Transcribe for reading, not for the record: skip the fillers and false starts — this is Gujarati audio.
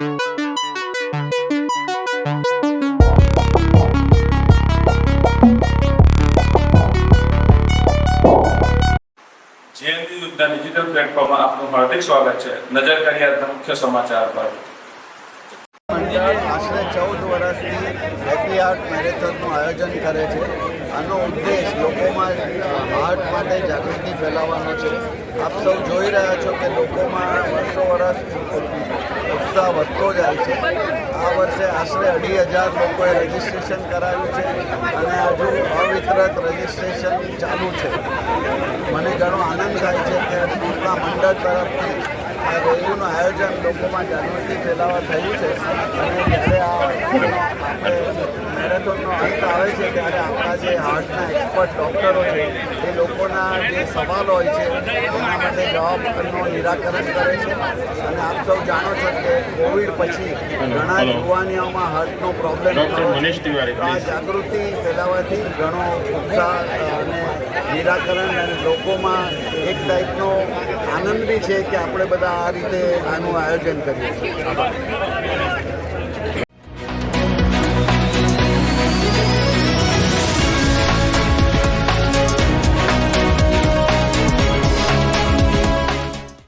ડિજિટલ પ્લેટફોર્મમાં આપનું હાર્દિક સ્વાગત છે. નજર કરીએ આજના મુખ્ય સમાચાર પર. આશરે 14 વર્ષથી બેકયાર્ડ મેરેથોનનું આયોજન કરે છે. આનો ઉદ્દેશ લોકોમાં હાર્ટ માટે જાગૃતિ ફેલાવવાનો છે. આપ સૌ જોઈ રહ્યા છો કે લોકોમાં વર્ષ ઉત્સાહ વધતો જાય છે. આ વર્ષે આશરે 2,500 લોકોએ રજીસ્ટ્રેશન કરાવ્યું છે અને હજુ અવિતરત રજીસ્ટ્રેશન ચાલુ છે. મને ઘણો આનંદ થાય છે કે આપણા મંડળ તરફથી આ રેલીનું આયોજન લોકોમાં જાગૃતિ ફેલાવવા થયું છે અને જ્યારે આ મેરેથોનનો અંત આવે છે ત્યારે આપણા જે હાર્ટના એક્સપર્ટ ડૉક્ટરો છે એ લોકોના જે સવાલો હોય છે એના માટે જવાબનું નિરાકરણ કરે છે. અને આપ સૌ જાણો છો કે કોવિડ પછી ઘણા યુવાનીઓમાં હાર્ટનો પ્રોબ્લેમ આ જાગૃતિ ફેલાવવાથી ઘણો ઉત્સાહ અને નિરાકરણ અને લોકોમાં એક ટાઈપનો આનંદ બી છે કે આપણે બધા આ રીતે આનું આયોજન કરીએ છીએ.